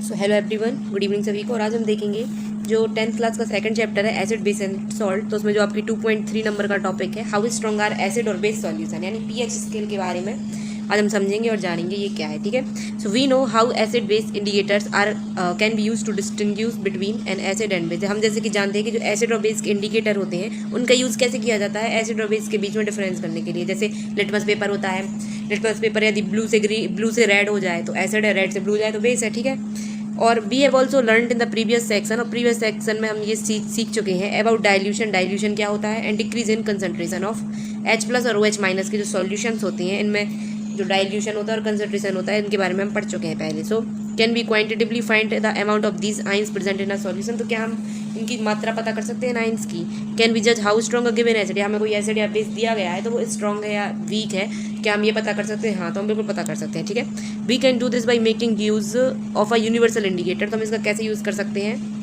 So hello everyone, good evening सभी को। और आज हम देखेंगे जो 10th क्लास का सेकंड चैप्टर है एसिड बेस एंड सॉल्ट। तो उसमें जो आपकी 2.3 नंबर का टॉपिक है हाउ स्ट्रॉन्ग आर एसिड और बेस सॉल्यूशन, यानी पीएच स्केल के बारे में आज हम समझेंगे और जानेंगे ये क्या है। ठीक है, so we know how acid base indicators are can be use to distinguish between an acid and base. हम जैसे कि जानते हैं कि जो एसिड और बेस के इंडिकेटर होते हैं उनका यूज़ कैसे किया जाता है एसिड और बेस के बीच में डिफरेंस करने के लिए। जैसे लिटमस पेपर होता है, लिटमस पेपर यदि ब्लू से रेड हो जाए तो एसिड है, रेड से ब्लू जाए तो बेस है। ठीक है, और we have also learn in the previous section, और प्रीवियस सेक्शन में हम ये सीख चुके हैं अबाउट डाइल्यूशन। डाइल्यूशन क्या होता है, and decrease in concentration of H plus और OH माइनस के जो सॉल्यूशंस होते हैं इनमें जो डाइल्यूशन होता है और कंसंट्रेशन होता है इनके बारे में हम पढ़ चुके हैं पहले। So can be quantitatively find the amount of these ions present in a solution. तो क्या हम इनकी मात्रा पता कर सकते हैं आइंस की। कैन बी जज how strong a given acid, या हमें कोई एसिड या बेस दिया गया है तो वो स्ट्रॉन्ग है या वीक है, क्या हम ये पता कर सकते हैं? हाँ, तो हम बिल्कुल पता कर सकते हैं। ठीक है, we can do this by making use of a universal indicator. तो हम इसका कैसे यूज़ कर सकते हैं?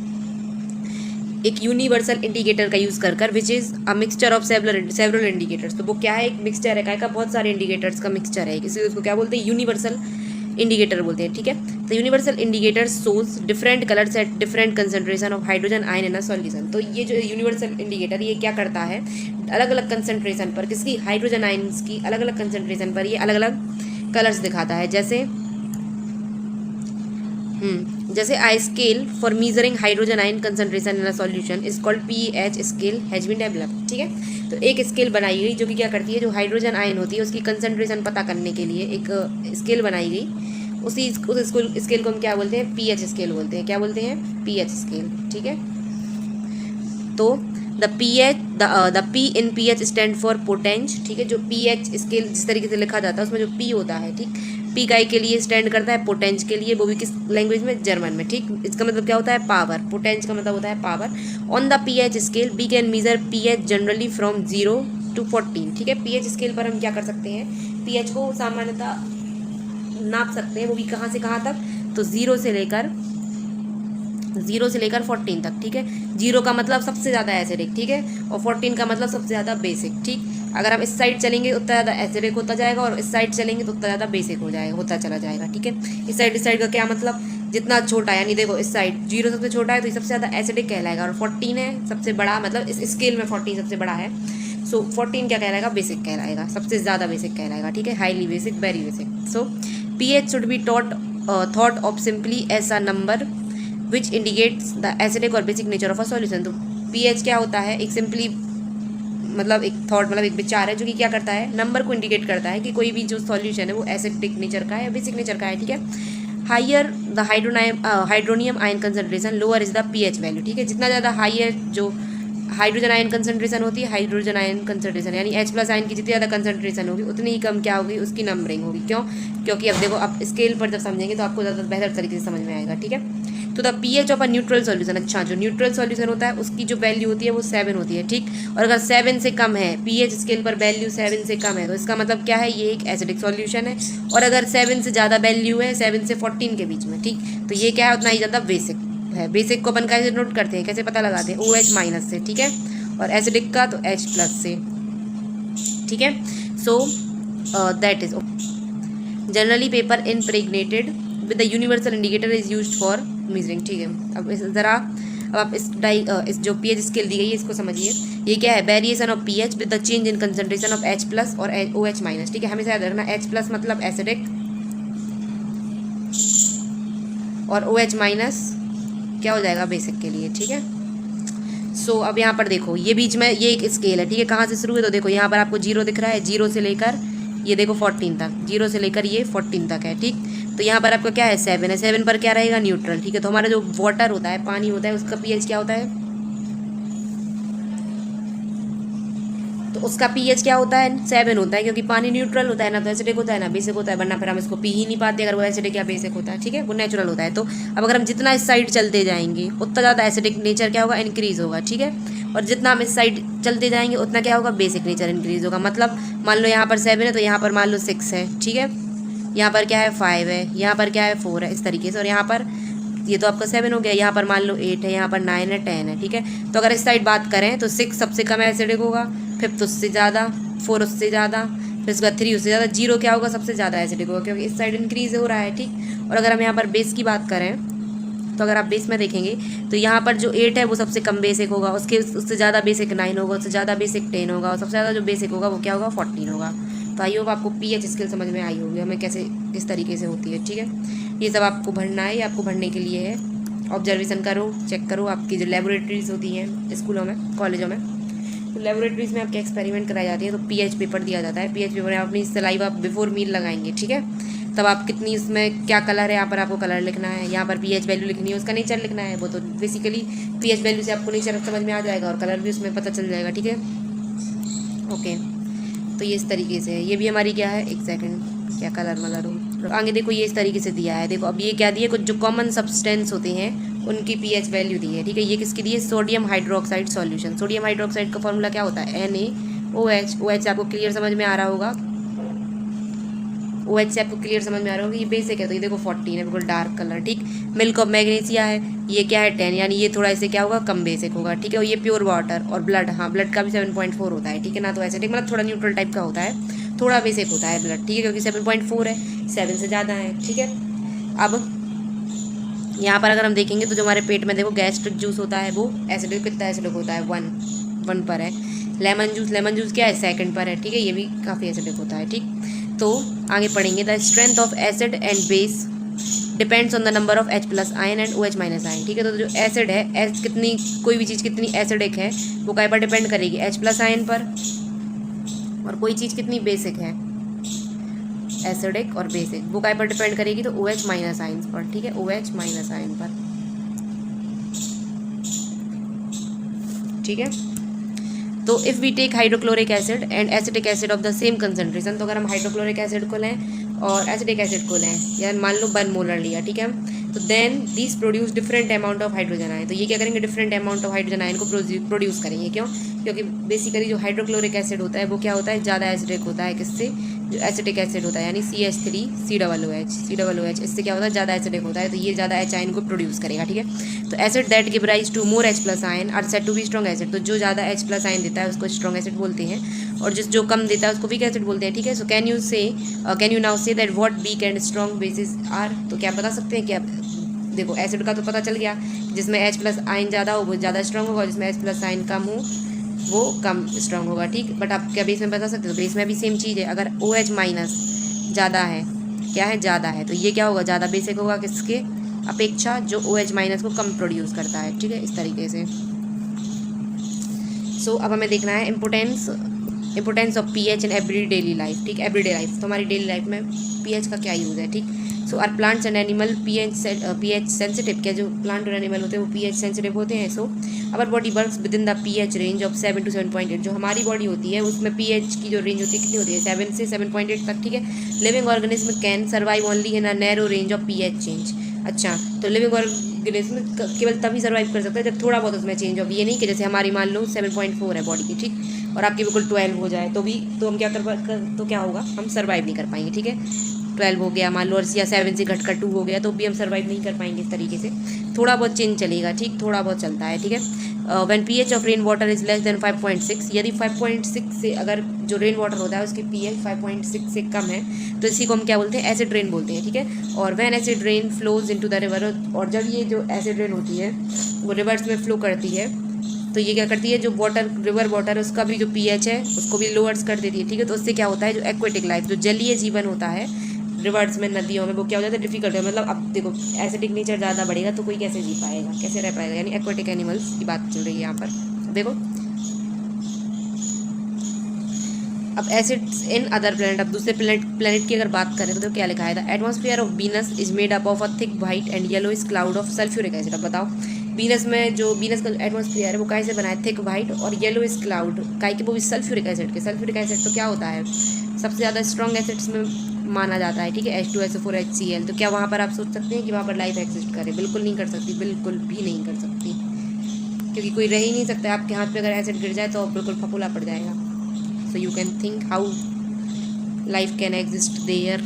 एक यूनिवर्सल इंडिकेटर का यूज़ कर which is a mixture of several indicators. तो वो क्या है? एक मिक्सचर है, का बहुत सारे इंडिकेटर्स का मिक्सचर है, इसलिए उसको क्या बोलते हैं? यूनिवर्सल इंडिकेटर बोलते हैं। ठीक है, तो universal indicator shows different colours at different concentration of hydrogen ion in a solution. तो ये जो यूनिवर्सल इंडिकेटर ये क्या करता है, अलग अलग कंसंट्रेशन पर किसकी, हाइड्रोजन आयन्स की अलग अलग कंसंट्रेशन पर ये अलग अलग कलर्स दिखाता है। जैसे आई scale for measuring hydrogen ion concentration in a solution is called pH scale has been developed. ठीक है, तो एक स्केल बनाई गई जो कि क्या करती है, जो हाइड्रोजन आयन होती है उसकी कंसंट्रेशन पता करने के लिए एक स्केल बनाई गई। उस स्केल को हम क्या बोलते हैं? पीएच स्केल बोलते हैं। क्या बोलते हैं? PH scale. ठीक है, तो the P in pH stand for potenz. ठीक है, जो पीएच स्केल जिस तरीके से लिखा जाता है उसमें जो पी होता है, ठीक, पी का के लिए स्टैंड करता है पोटेंज के लिए, वो भी किस लैंग्वेज में? जर्मन में। ठीक, इसका मतलब क्या होता है? पावर। पोटेंज का मतलब होता है power. On the pH scale we can measure pH generally from 0 to 14। ठीक है, पीएच स्केल पर हम क्या कर सकते हैं? पीएच को सामान्यतः नाप सकते हैं, वो भी कहाँ से कहाँ तक? तो 0 से लेकर 14 तक। ठीक है, 0 का मतलब सबसे ज़्यादा एसिडिक, ठीक है, और 14 का मतलब सबसे ज़्यादा बेसिक। ठीक, अगर हम इस साइड चलेंगे उतना ज़्यादा एसिडिक होता जाएगा और इस साइड चलेंगे तो उतना ज़्यादा बेसिक होता चला जाएगा। ठीक है, इस साइड का क्या मतलब? जितना छोटा, यानी देखो इस साइड 0 सबसे छोटा है तो ये सबसे ज़्यादा एसिडिक कहलाएगा, और 14 है सबसे बड़ा, मतलब इस स्केल में 14 सबसे बड़ा है। सो 14 क्या कहलाएगा? बेसिक कहलाएगा, सबसे ज़्यादा बेसिक कहलाएगा। ठीक है, highly basic, very basic. So pH should be thought of simply as a number which indicates the acidic और basic nature of a solution. तो पीएच क्या होता है? एक सिंपली मतलब एक थॉट, मतलब एक विचार है जो कि क्या करता है? नंबर को इंडिकेट करता है कि कोई भी जो सॉल्यूशन है वो एसिडिक नेचर का है या बेसिक नेचर का है। ठीक है, higher the hydronium ion concentration lower is the pH value. ठीक है, जितना ज़्यादा हाइयर जो हाइड्रोजन आयन कंसंट्रेशन होती है, हाइड्रोजन आयन कंसंट्रेशन यानी H प्लस आयन की जितनी ज़्यादा कंसंट्रेशन होगी उतनी ही कम क्या होगी? उसकी नंबरिंग होगी। क्यों? क्योंकि अब देखो, आप स्केल पर जब समझेंगे तो आपको ज़्यादा बेहतर तरीके से समझ में आएगा। ठीक है, तो the pH of a neutral solution, अच्छा, जो न्यूट्रल सॉल्यूशन होता है उसकी जो वैल्यू होती है वो 7 होती है। ठीक, और अगर 7 से कम है, पीएच स्केल पर वैल्यू 7 से कम है तो इसका मतलब क्या है? ये एक एसिडिक सॉल्यूशन है। और अगर 7 से ज़्यादा वैल्यू है, 7 से 14 के बीच में, ठीक, तो ये क्या है? उतना ही ज़्यादा बेसिक है। बेसिक को अपन कैसे नोट करते हैं, कैसे पता लगाते हैं? OH माइनस से। ठीक है, और एसिडिक का तो H प्लस से। ठीक है, so that is generally paper impregnated with the universal indicator is used for measuring. ठीक है, अब आप इस जो पीएच स्केल दी गई है इसको समझिए। ये क्या है? Variation of pH with the change in concentration of H plus और OH माइनस। ठीक है, हमेशा याद रखना H प्लस मतलब एसिडिक और OH माइनस क्या हो जाएगा? बेसिक के लिए। ठीक है, सो अब यहाँ पर देखो, ये बीच में ये एक स्केल है। ठीक है, कहाँ से शुरू है? तो देखो यहाँ पर आपको 0 दिख रहा है, 0 से लेकर ये देखो 14 तक, 0 से लेकर ये 14 तक है। ठीक, तो यहाँ पर आपका क्या है? 7 है। 7 पर क्या रहेगा? न्यूट्रल। ठीक है, तो हमारा जो वाटर होता है, पानी होता है, उसका पीएच क्या होता है? तो उसका पीएच क्या होता है? 7 होता है, क्योंकि पानी न्यूट्रल होता है ना, तो एसिडिक होता है ना बेसिक होता है, वरना फिर हम इसको पी ही नहीं पाते अगर वो एसिडिक या बेसिक होता है। ठीक है, वो नेचुरल होता है। तो अब अगर हम जितना इस साइड चलते जाएंगे उतना ज़्यादा एसिडिक नेचर क्या होगा? इंक्रीज होगा। ठीक है, और जितना हम इस साइड चलते जाएंगे उतना क्या होगा? बेसिक नेचर इंक्रीज होगा। मतलब मान लो यहाँ पर 7 है तो यहाँ पर मान लो 6 है। ठीक है, यहाँ पर क्या है? 5 है, यहाँ पर क्या है? 4 है, इस तरीके से। और यहाँ पर ये तो आपका 7 हो गया, यहाँ पर मान लो 8 है, यहाँ पर 9 है, 10 है। ठीक है, तो अगर इस साइड बात करें तो 6 सबसे कम एसिडिक होगा, 5 उससे ज़्यादा, 4 उससे ज़्यादा, फिर उसके बाद 3 उससे ज़्यादा, 0 क्या होगा? सबसे ज़्यादा एसिडिक होगा, क्योंकि इस साइड इंक्रीज हो रहा है। ठीक, और अगर हम यहाँ पर बेस की बात करें तो अगर आप बेस में देखेंगे तो यहाँ पर जो 8 है वो सबसे कम बेसिक होगा, उससे ज़्यादा बेसिक 9 होगा, उससे ज़्यादा बेसिक 10 होगा, और सबसे ज़्यादा जो बेसिक होगा वो क्या होगा 14 होगा। तो आई होप आपको पीएच स्केल समझ में आई होगी हमें कैसे किस तरीके से होती है। ठीक है, ये सब आपको भरना है, ये आपको भरने के लिए है। ऑब्जर्वेशन करो, चेक करो, आपकी जो लेबोरेटरीज होती हैं स्कूलों में, कॉलेजों में, तो लेबोरेटरीज में आपके एक्सपेरिमेंट कराई जाती है, तो पीएच पेपर दिया जाता है। पीएच पेपर में आप अपनी सलाइवा बिफोर मील लगाएंगे। ठीक है, तब आप कितनी उसमें क्या कलर है, यहाँ पर आपको कलर लिखना है, यहाँ पर पीएच वैल्यू लिखनी है, उसका नेचर लिखना है। वो तो बेसिकली पीएच वैल्यू से आपको नेचर समझ में आ जाएगा और कलर भी उसमें पता चल जाएगा। ठीक है, ओके, तो ये इस तरीके से है। ये भी हमारी क्या है, एक सेकेंड, क्या कलर मलर हो, आगे देखो ये इस तरीके से दिया है। देखो अब ये क्या दिए, कुछ जो कॉमन सब्सटेंस होते हैं उनकी पीएच वैल्यू दी है। ठीक है, ये किसकी दी है, sodium hydroxide solution. Sodium hydroxide का फॉर्मूला क्या होता है, NaOH। OH से आपको क्लियर समझ में आ रहा होगा, OH से आपको क्लियर समझ में आ रहा होगा, ये बेसिक है। तो ये देखो 14 है, बिल्कुल डार्क कलर। ठीक, मिल्क ऑफ मैग्नीशिया है, ये क्या है 10, यानी ये थोड़ा इसे क्या होगा, कम बेसिक होगा। ठीक है, और ये प्योर वाटर और ब्लड, हाँ ब्लड का भी 7.4 होता है। ठीक है ना, तो एसिडिक मतलब थोड़ा न्यूट्रल टाइप का होता है, थोड़ा बेसिक होता है ब्लड। ठीक है, क्योंकि 7.4 है, 7 से ज़्यादा है। ठीक है, अब यहाँ पर अगर हम देखेंगे तो जो हमारे पेट में देखो गैस्ट्रिक जूस होता है वो एसिडिक, कितना एसिडिक होता है, 1 पर है। लेमन जूस क्या है, 2 पर है। ठीक है, ये भी काफ़ी एसिडिक होता है। ठीक, तो आगे पढ़ेंगे, the strength of acid and base depends on the number of H+ ion and OH- ion. ठीक है, तो जो एसिड है, कितनी कोई भी चीज़ कितनी एसिडिक है वो काय पर डिपेंड करेगी, H+ आयन पर, और कोई चीज़ कितनी बेसिक है, एसिडिक और बेसिक, वो काय पर डिपेंड करेगी, तो OH- आयन पर। ठीक है, OH- आयन पर। ठीक है, तो if we take hydrochloric acid and acetic acid of the same concentration, तो अगर हम हाइड्रोक्लोरिक एसिड को लें और एसिटिक एसिड को लें, या मान लो 1 मोलर लिया, ठीक है, तो then this produce different amount of hydrogen ion. तो ये क्या करेंगे, different amount of hydrogen ion को प्रोड्यूस करेंगे। क्यों, क्योंकि बेसिकली जो हाइड्रोक्लोरिक एसिड होता है वो क्या होता है, ज़्यादा एसिडिक होता है, किससे, जो एसिटिक एसिड होता है, यानी CH3COOH, इससे क्या होता है, ज़्यादा एसिडिक होता है, तो ये ज़्यादा H आयन को प्रोड्यूस करेगा। ठीक है, तो acid that give rise to more H+ ion are said to be strong acid. तो जो ज़्यादा H+ आयन देता है उसको स्ट्रॉन्ग एसिड बोलते हैं, और जो कम देता है उसको वीक एसिड बोलते हैं। ठीक है, so can you now say that what weak and strong basis are. तो क्या बता सकते हैं, क्या देखो एसिड का तो पता चल गया, जिसमें H+ आयन ज़्यादा हो वो ज़्यादा स्ट्रॉन्ग होगा, जिसमें H+ आयन कम हो वो कम स्ट्रॉन्ग होगा। ठीक, बट आप क्या बेस में बता सकते हो, बेस में भी सेम चीज़ है। अगर OH- ज़्यादा है, क्या है, ज़्यादा है, तो ये क्या होगा, ज़्यादा बेसिक होगा किसके अपेक्षा, जो OH- को कम प्रोड्यूस करता है। ठीक है, इस तरीके से। सो अब हमें देखना है importance of pH in every daily life. ठीक, एवरीडे लाइफ, तो हमारी डेली लाइफ में पीएच का क्या यूज़ है। ठीक, so are plants and animal pH sensitive. क्या जो प्लांट और एनिमल होते हैं वो पीएच सेंसिटिव होते हैं। So our body works within the pH range of 7 to 7.8। जो हमारी बॉडी होती है उसमें पीएच की जो रेंज होती है कितनी होती है, 7 से 7.8 तक। ठीक है, living organism can survive only in a narrow range of pH change. अच्छा, तो लिविंग ऑर्गेनिज्म केवल तभी सर्वाइव कर सकता है जब थोड़ा बहुत उसमें चेंज हो। ये नहीं कि जैसे हमारी मान लो 7.4 है बॉडी की, ठीक, और आपकी बिल्कुल 12 हो जाए तो हम क्या तो क्या होगा, हम सर्वाइव नहीं कर पाएंगे। ठीक है, 12 हो गया मान लो, और या 7 से घटकर 2 हो गया तो भी हम सर्वाइव नहीं कर पाएंगे इस तरीके से। थोड़ा बहुत चेंज चलेगा, ठीक, थोड़ा बहुत चलता है। ठीक है, when pH of rain water is less than 5.6, यदि 5.6 से अगर जो रेन वाटर होता है उसकी पीएच 5.6 से कम है तो इसी को हम क्या बोलते हैं, एसिड रेन बोलते हैं। ठीक है, और when acid rain flows into the river, और जब ये जो एसिड रेन होती है वो रिवर्स में फ्लो करती है तो ये क्या करती है, जो वाटर रिवर वाटर है उसका भी जो पीएच है उसको भी लोअर्स कर देती है। ठीक है, तो उससे क्या होता है, जो एक्वेटिक लाइफ, जो जलीय जीवन होता है रिवर्स में, नदियों में, वो क्या हो जाता है, डिफिकल्ट है। मतलब अब देखो एसिडिक नेचर ज़्यादा बढ़ेगा तो कोई कैसे जी पाएगा, कैसे रह पाएगा, यानी एक्वेटिक एनिमल्स की बात चल रही है यहाँ पर। देखो अब एसिड्स इन अदर प्लेनेट, अब दूसरे प्लेनेट की अगर बात करें तो क्या लिखा है, the atmosphere of Venus is made up of a thick white and yellowish cloud of sulphuric acid. अब बताओ वीनस में जो वीनस का एटमॉस्फेयर है वो कैसे बना है, थिक वाइट और येलोइश क्लाउड, काय के, वो भी सल्फ्यूरिक एसिड के। सल्फ्यूरिक एसिड तो क्या होता है, सबसे ज़्यादा स्ट्रॉन्ग एसिड्स में माना जाता है। ठीक है, H2SO4 HCl। तो क्या वहाँ पर आप सोच सकते हैं कि वहाँ पर लाइफ एग्जिस्ट करे, बिल्कुल नहीं कर सकती, बिल्कुल भी नहीं कर सकती, क्योंकि कोई रह ही नहीं सकता। आपके हाथ पे अगर एसिड गिर जाए तो बिल्कुल फफूला पड़ जाएगा। So you can think how life can exist there.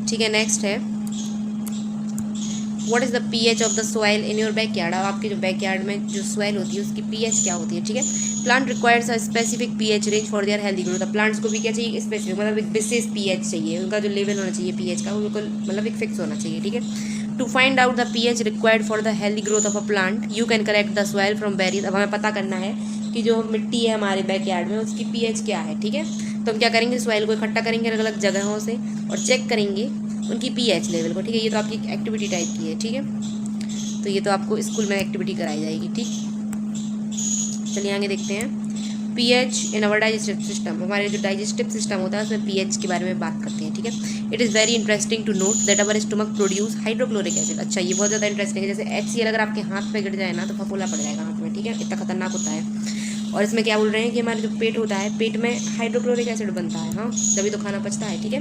ठीक है, नेक्स्ट है what is the pH of the soil in your backyard. अब आपके जो बैकयार्ड में जो सॉइल होती है उसकी पीएच क्या होती है। ठीक है, plant requires a specific pH range for their healthy growth. Plants को भी क्या चाहिए, स्पेसिफिक मतलब एक विशेष पीएच चाहिए, उनका जो लेवल होना चाहिए पीएच का वो बिल्कुल मतलब एक फिक्स होना चाहिए, ठीक है। To find out the pH required for the healthy growth of a plant you can collect the soil from various. अब हमें पता करना है कि जो मिट्टी है हमारे बैकयार्ड में उसकी पीएच क्या है, ठीक है। तो हम क्या करेंगे, सॉइल को इकट्ठा करेंगे अलग अलग जगहों से और चेक करेंगे उनकी पीएच लेवल को, ठीक है। ये तो आपकी एक्टिविटी टाइप की है, ठीक है। तो ये तो आपको स्कूल में एक्टिविटी कराई जाएगी, ठीक। चलिए आगे देखते हैं। पीएच इन अवर डाइजेस्टिव सिस्टम, हमारे जो डाइजेस्टिव सिस्टम होता है उसमें पीएच के बारे में बात करते हैं, ठीक है। It is very interesting to note that our stomach produce hydrochloric acid. अच्छा, ये बहुत ज़्यादा इंटरेस्टिंग है। जैसे HCl अगर आपके हाथ पे गिर जाए ना तो फफोला पड़ जाएगा हाथ में, ठीक है, इतना खतरनाक होता है। और इसमें क्या बोल रहे हैं कि हमारा जो पेट होता है, पेट में हाइड्रोक्लोरिक एसिड बनता है, हाँ, तभी तो खाना पचता है, ठीक है।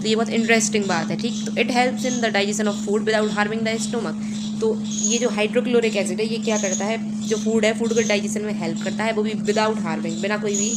तो ये बहुत इंटरेस्टिंग बात है, ठीक। तो it helps in the digestion of food without harming the stomach. तो ये जो हाइड्रोक्लोरिक एसिड है ये क्या करता है, जो फूड है, फूड को डाइजेशन में हेल्प करता है, वो भी विदाउट हार्मिंग, बिना कोई भी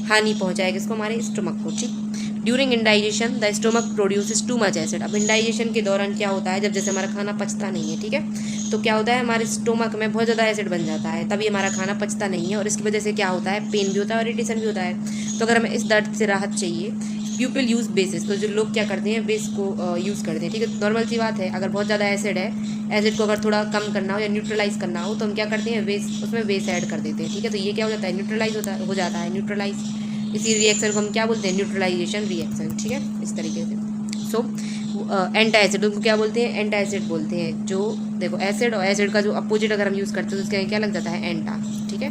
हानि पहुंचाएगा इसको हमारे स्टोमक को, ठीक। During indigestion the stomach produces too much acid. अब इंडाइजेशन के दौरान क्या होता है, जब जैसे हमारा खाना पचता नहीं है, ठीक है, तो क्या होता है हमारे स्टोमक में बहुत ज़्यादा एसिड बन जाता है, तभी हमारा खाना पचता नहीं है और इसकी वजह से क्या होता है, पेन भी होता है और इरिटेशन भी होता है। तो अगर हमें इस दर्द से राहत चाहिए, पीपल यूज़ बेसिस, तो जो लोग क्या करते हैं, बेस को यूज़ करते हैं, ठीक है। नॉर्मल सी बात है, अगर बहुत ज़्यादा एसिड है, एसिड को अगर थोड़ा कम करना हो या न्यूट्रलाइज करना हो तो हम क्या करते हैं, बेस, उसमें बेस ऐड कर देते हैं, ठीक है। तो ये क्या हो जाता है, न्यूट्रलाइज हो जाता है, न्यूट्रलाइज। इसी रिएक्शन को हम क्या बोलते हैं, न्यूट्रलाइजेशन रिएक्शन, ठीक है, इस तरीके से। सो एंटा एसिड, उनको क्या बोलते हैं, एंटा एसिड बोलते हैं। जो देखो एसिड और एसिड का जो अपोजिट अगर हम यूज़ करते हैं तो उसके क्या लग जाता है, एंटा, ठीक है।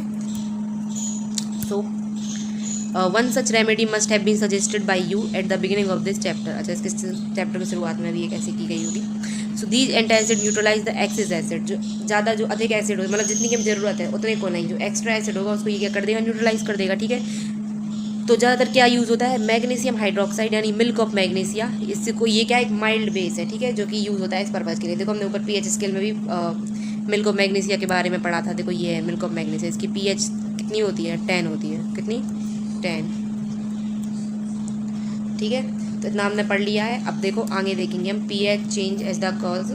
So one such remedy must have been suggested by you at the beginning of this chapter. अच्छा, इसके चैप्टर की शुरुआत में भी एक ऐसी की गई होगी। So these antacid neutralize the excess acid, जो ज़्यादा जो अधिक एसिड हो, मतलब जितनी की ज़रूरत है उतने को नहीं, जो एक्स्ट्रा एसिड होगा उसको ये क्या कर देगा, न्यूट्रलाइज कर देगा, ठीक है। तो ज़्यादातर क्या यूज़ होता है, मैग्नीशियम हाइड्रोक्साइड यानी मिल्क ऑफ मैग्नीशिया। इससे को ये क्या एक माइल्ड बेस है, ठीक है, जो कि यूज़ होता है इस पर्पज़ के लिए। देखो हमने ऊपर पीएच स्केल में भी मिल्क ऑफ मैग्नीशिया के बारे में पढ़ा था। देखो ये है मिल्क ऑफ मैग्नीशिया, इसकी पीएच कितनी होती है, 10 होती है, कितनी, 10, ठीक है। तो इतना हमने पढ़ लिया है। अब देखो आगे देखेंगे हम, pH change as the cause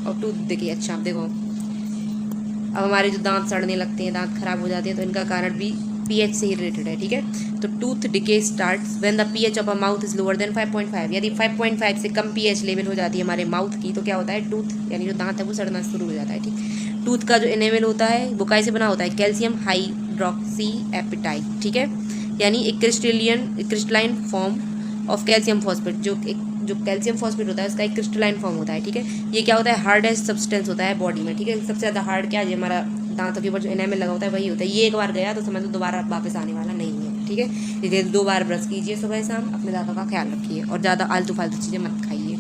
of tooth. देखिए, अच्छा अब देखो, अब हमारे जो दांत सड़ने लगते हैं, दांत खराब हो जाते हैं, तो इनका कारण भी पीएच से ही रिलेटेड है, ठीक है। तो tooth decay starts when the pH of a mouth is lower than 5.5। यदि 5.5 से कम पीएच लेवल हो जाती है हमारे माउथ की, तो क्या होता है, टूथ यानी जो दांत है वो सड़ना शुरू हो जाता है, ठीक। टूथ का जो इनेमल होता है वो कैसे बना होता है, कैल्शियम हाइड्रोक्सी एपिटाइट, ठीक है, यानी एक crystalline form of calcium phosphate. जो कैल्शियम फॉस्फेट होता है उसका एक क्रिस्टलाइन फॉर्म होता है, ठीक है। ये क्या होता है, हार्डेस्ट सब्सटेंस होता है बॉडी में, ठीक है। सबसे ज़्यादा हार्ड क्या है, हमारा दांतों के ऊपर जो एनामेल लगा होता है वही होता है। ये एक बार गया तो समझ लो दोबारा वापस आने वाला नहीं है, ठीक है। इसलिए 2 बार ब्रश कीजिए सुबह शाम, अपने दांतों का ख्याल रखिए और ज़्यादा आलतू फालतू चीज़ें मत खाइए।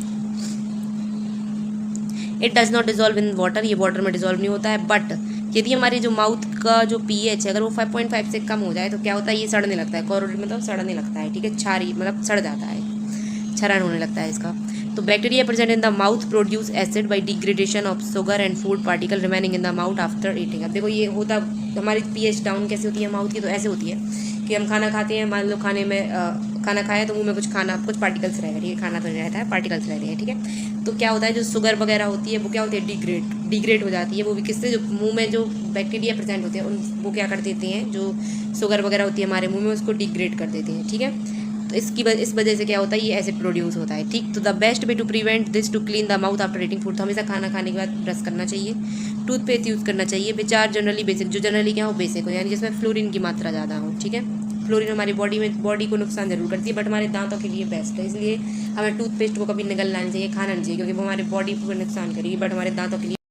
It does not dissolve in water, ये वाटर में डिजॉल्व नहीं होता है। बट यदि हमारी जो माउथ का जो पीएच है अगर वो 5.5 से कम हो जाए तो क्या होता है, ये सड़ने लगता है, कोरोड मतलब सड़ने लगता है, ठीक है, छारी मतलब सड़ जाता है, क्षरण होने लगता है इसका। तो bacteria present in the mouth produce acid by degradation of sugar and food particle remaining in the mouth after eating. अब देखो ये होता, हमारी पीएच डाउन कैसे होती है माउथ की, तो ऐसे होती है कि हम खाना खाते हैं, मान लो खाने में खाना खाया तो मुंह में कुछ पार्टिकल्स रहेगा, ठीक है, खाना तो नहीं रहता है, पार्टिकल्स रहते हैं, ठीक है। तो क्या होता है, जो शुगर वगैरह होती है वो क्या होती है, डिग्रेड हो जाती है। वो भी किससे, जो मुंह में जो बैक्टीरिया प्रेजेंट होते हैं उन वो क्या कर देते हैं, जो शुगर वगैरह होती है हमारे मुंह में उसको डिग्रेड कर देते हैं, ठीक है। तो इस वजह से क्या होता है, ये एसिड प्रोड्यूस होता है, ठीक। तो the best way to prevent this to clean the mouth after eating food, तो हमेशा खाना खाने के बाद ब्रश करना चाहिए, टूथपेस्ट यूज़ करना चाहिए, विच आर जनरली बेसिक, जो जनरली क्या हो, बेसिक हो, यानी जिसमें फ्लोरीन की मात्रा ज़्यादा हो, ठीक है। फ्लोरीन हमारी बॉडी को नुकसान जरूर करती है बट हमारे दांतों के लिए बेस्ट है, इसलिए हमें टूथपेस्ट को कभी निगलना नहीं चाहिए, खाना नहीं चाहिए, क्योंकि वो हमारे बॉडी को नुकसान करेगी बट हमारे दांतों के लिए